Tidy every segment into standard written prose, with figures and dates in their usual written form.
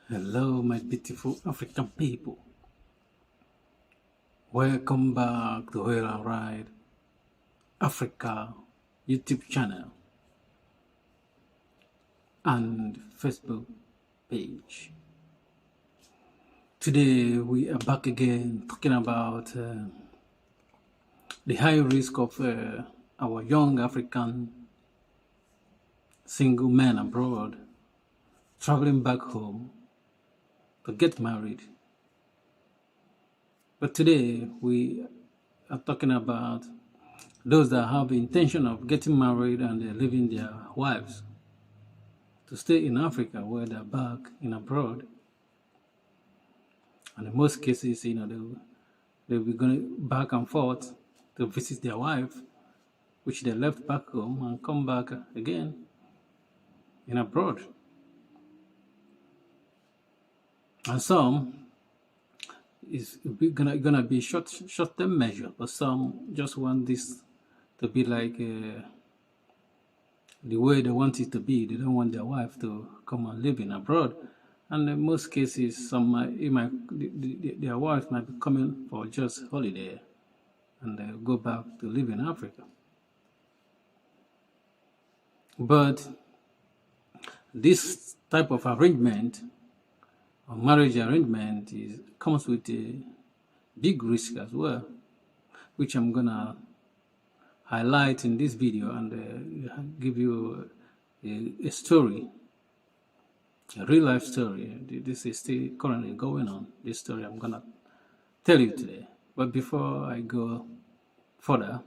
Hello, my beautiful African people. Welcome back to Where I Ride Africa YouTube channel and Facebook page. Today we are back again talking about the high risk of our young African single men abroad traveling back home to get married. But today we are talking about those that have the intention of getting married and leaving their wives to stay in Africa where they're back in abroad. And in most cases, they'll be going back and forth to visit their wife, which they left back home, and come back again in abroad. And some is gonna be short-term measure, but some just want this to be like the way they want it to be. They don't want their wife to come and live in abroad. And in most cases, their wife might be coming for just holiday and go back to live in Africa. But this type of arrangement, or marriage arrangement, comes with a big risk as well, which I'm gonna highlight in this video and give you a story. A real life story. This is still currently going on. This story I'm gonna tell you today. But before I go further,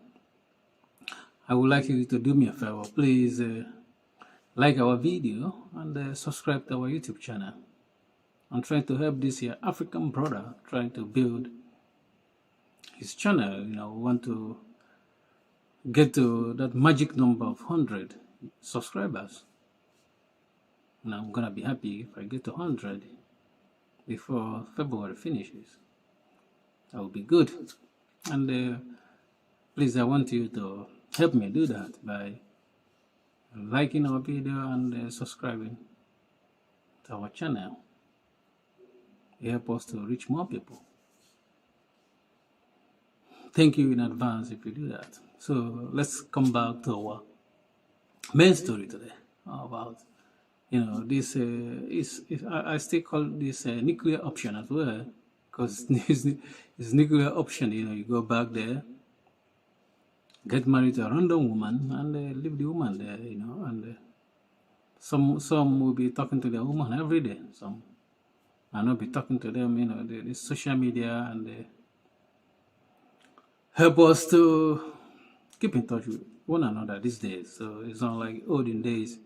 I would like you to do me a favor. Please like our video and subscribe to our YouTube channel. I'm trying to help this here African brother trying to build his channel. We want to get to that magic number of 100 subscribers. And I'm gonna be happy if I get to 100 before February finishes. That would be good. And please, I want you to help me do that by liking our video and subscribing to our channel. It helps us to reach more people. Thank you in advance if you do that. So let's come back to our main story today about this I still call this nuclear option as well, because it's nuclear option. You go back there, get married to a random woman, and leave the woman there. And some will be talking to their woman every day. Some will not be talking to them. The social media and help us to keep in touch with one another these days. So it's not like olden days.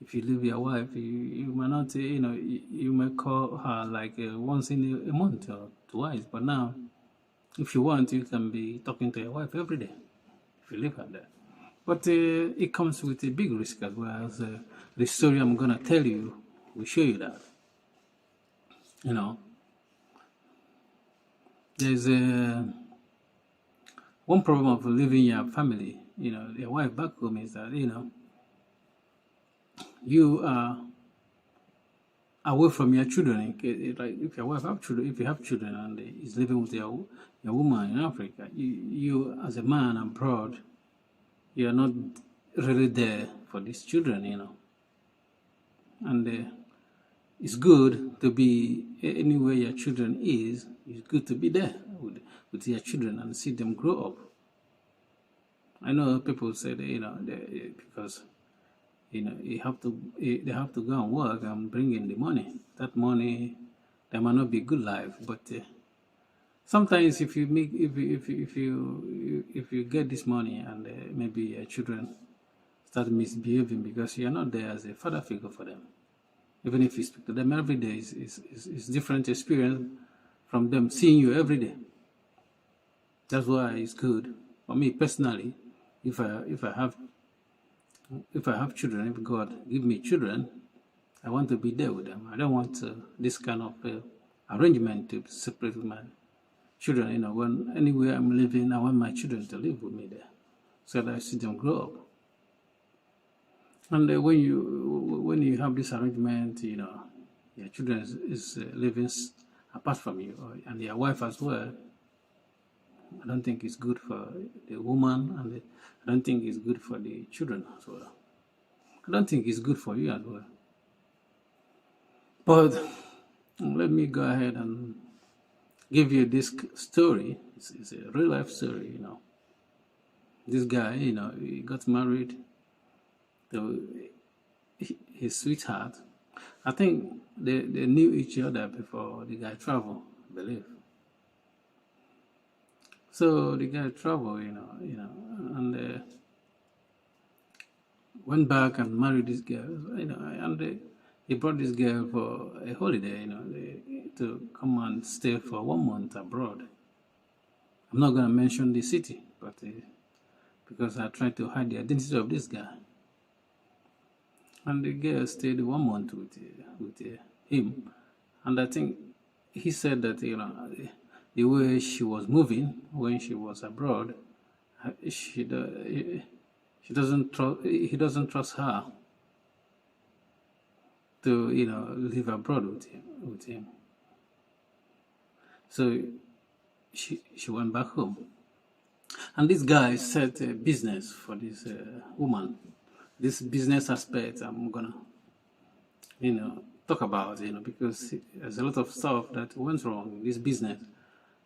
If you leave your wife, you might not, you may call her like once in a month or twice. But now, if you want, you can be talking to your wife every day if you leave her there. But it comes with a big risk as well. As the story I'm gonna tell you will show you that. There's one problem of leaving your family, your wife back home, is that you are away from your children. Like if your wife have children, if you have children and is living with your woman in Africa, you as a man abroad, you are not really there for these children, and it's good to be anywhere your children is. It's good to be there with your children and see them grow up. I know people say that because they have to go and work and bring in the money. That money, there might not be good life, but sometimes if you get this money and maybe your children start misbehaving because you're not there as a father figure for them, even if you speak to them every day, it's different experience from them seeing you every day. That's why it's good for me personally. If I have children, if God give me children, I want to be there with them. I don't want this kind of arrangement to separate my children. When anywhere I'm living, I want my children to live with me there, so that I see them grow up. And when you have this arrangement, your children is living apart from you, and your wife as well. I don't think it's good for the woman, and I don't think it's good for the children as well. I don't think it's good for you as well. But let me go ahead and give you this story. It's a real life story, you know. This guy, you know, he got married to his sweetheart. I think they knew each other before the guy traveled, I believe. So the guy traveled, you know, and went back and married this girl, you know, and he brought this girl for a holiday, you know, to come and stay for 1 month abroad. I'm not going to mention the city, but because I tried to hide the identity of this guy. And the girl stayed 1 month with him, and I think he said that, you know, the way she was moving when she was abroad, he doesn't trust her to, you know, live abroad with him. So she went back home, and this guy set a business for this woman. This business aspect I'm gonna, you know, talk about, you know, because there's a lot of stuff that went wrong in this business.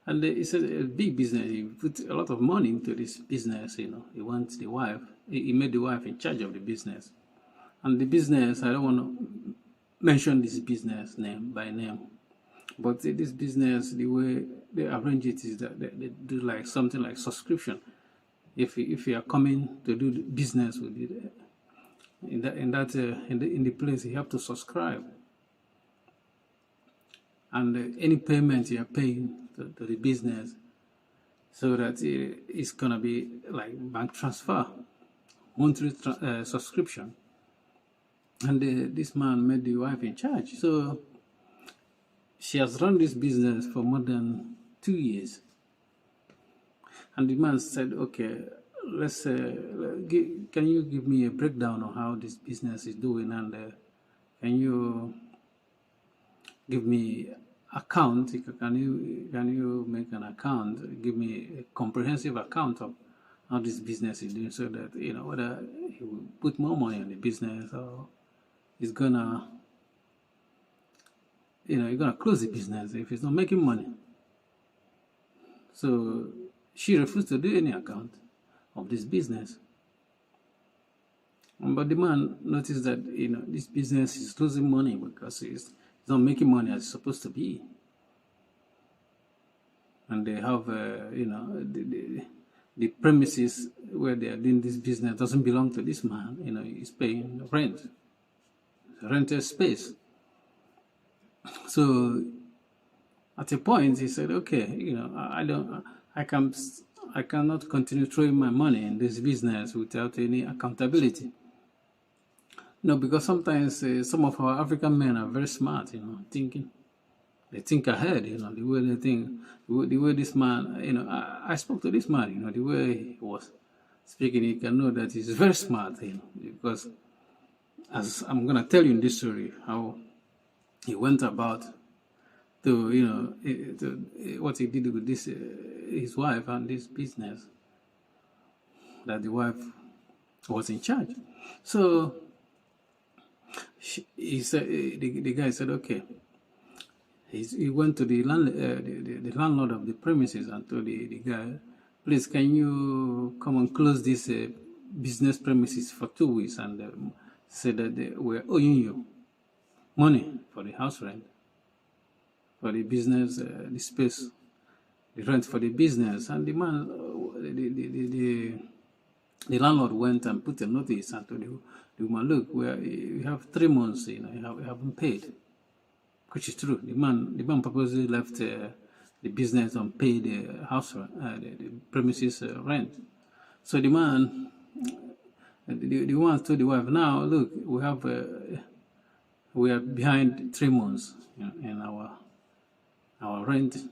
And it's a big business. He put a lot of money into this business, you know. He wants the wife. He made the wife in charge of the business. And the business, I don't want to mention this business name by name, but this business, the way they arrange it is that they do like something like subscription. If you are coming to do business with it, in the place, you have to subscribe, and any payment you are paying to the business, so that it's gonna be like bank transfer, monthly subscription. And this man made the wife in charge, so she has run this business for more than 2 years. And the man said, "Okay, let's can you give me a breakdown of how this business is doing, and can you give me account? Can you make an account? Give me a comprehensive account of how this business is doing, so that, you know, whether he will put more money on the business, or he's gonna, you know, you're gonna close the business if it's not making money." So she refused to do any account of this business. But the man noticed that, you know, this business is losing money because it's not making money as it's supposed to be. And they have, you know, the premises where they are doing this business doesn't belong to this man. You know, he's paying rent, rented space. So at a point, he said, "Okay, you know, I cannot continue throwing my money in this business without any accountability." No, because sometimes some of our African men are very smart, you know, they think ahead, you know, the way they think, the way this man, you know, I spoke to this man, you know, the way he was speaking, you can know that he's very smart, you know, because as I'm going to tell you in this story, how he went about to, you know, what he did with this, his wife and this business, that the wife was in charge. So he said, the guy said, "Okay." He went to the landlord of the premises and told the guy, "Please, can you come and close this business premises for 2 weeks?" And said that they were owing you money for the house rent, for the business, the space, the rent for the business. And the man, the landlord went and put a notice and told the woman, "Look, you have 3 months, you know, you haven't paid." Which is true. The man purposely left the business and paid the house the premises rent. So the man, the one told the wife, "Now look, we are behind 3 months, you know, in our rent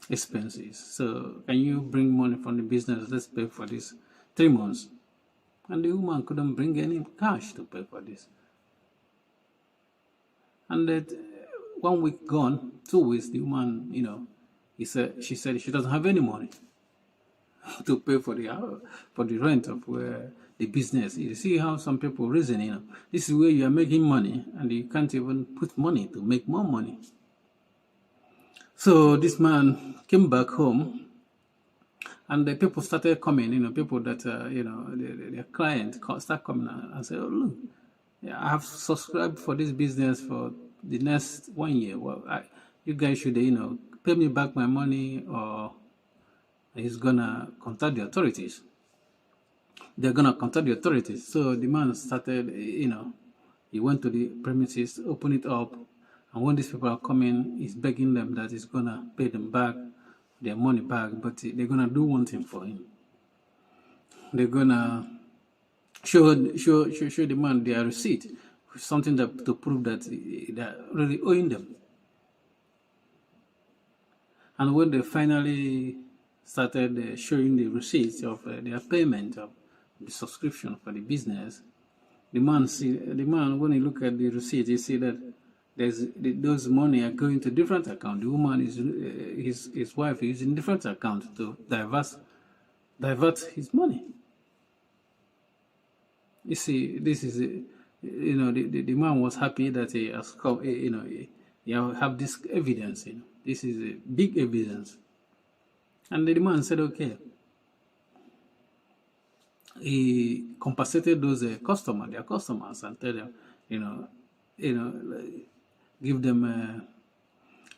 expenses. So can you bring money from the business? Let's pay for this 3 months." And the woman couldn't bring any cash to pay for this. And that 1 week gone, 2 weeks, the woman, she said she doesn't have any money to pay for the rent of where the business. You see how some people reason, this is where you are making money and you can't even put money to make more money. So this man came back home, and the people started coming, people that, their client start coming and say, oh, look, I have subscribed for this business for the next 1 year. Well, you guys should, pay me back my money, or he's gonna contact the authorities. They're gonna contact the authorities. So the man started, he went to the premises, opened it up, and when these people are coming, he's begging them that he's gonna pay them back their money back, but they're gonna do one thing for him. They're gonna show the man their receipt, something to prove that they're really owing them. And when they finally started showing the receipts of their payment of the subscription for the business, the man, when he look at the receipt, he see that those money are going to different account. The woman is his wife is in different account to divert his money. You see, this is the man was happy that he has come. He have this evidence. This is a big evidence, and the man said, okay. He compensated those their customers, and tell them, give them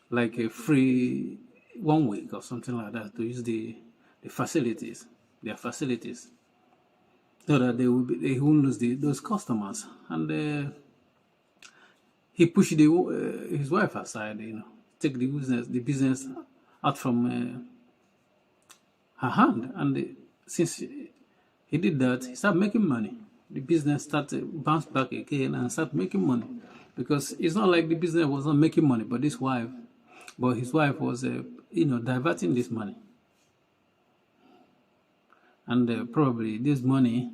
like a free 1 week or something like that to use their facilities, so that they won't lose those customers. And he pushed his wife aside, take the business out from her hand, and since he did that, he started making money. The business started bounce back again and start making money, because it's not like the business was not making money, but his wife was, diverting this money, and probably this money,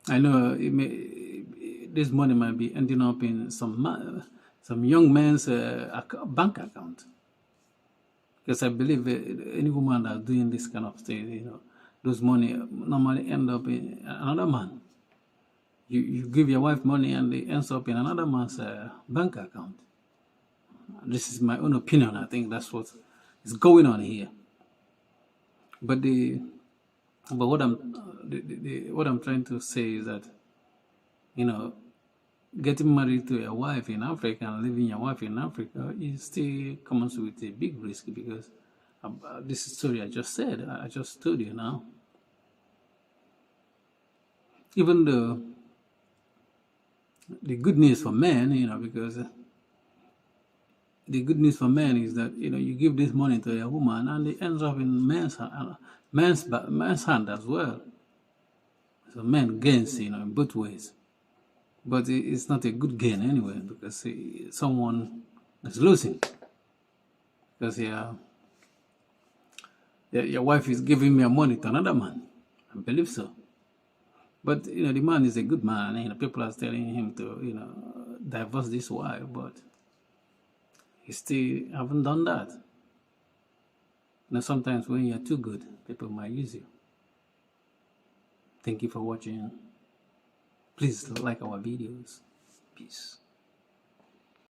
I know this money might be ending up in some young man's bank account, because I believe any woman that's doing this kind of thing, those money normally end up in another man. You give your wife money and it ends up in another man's bank account. This is my own opinion. I think that's what is going on here. But what I'm trying to say is that, getting married to a wife in Africa and leaving your wife in Africa is still comes with a big risk, because this story I just said, I just told you now. Even though the good news for men, because the good news for men is that, you give this money to a woman and it ends up in man's hand as well. So men gains, in both ways. But it's not a good gain anyway, because someone is losing. Because your wife is giving me money to another man. I believe so. But, the man is a good man. People are telling him to, divorce this wife, but he still haven't done that. Sometimes when you're too good, people might use you. Thank you for watching. Please like our videos. Peace.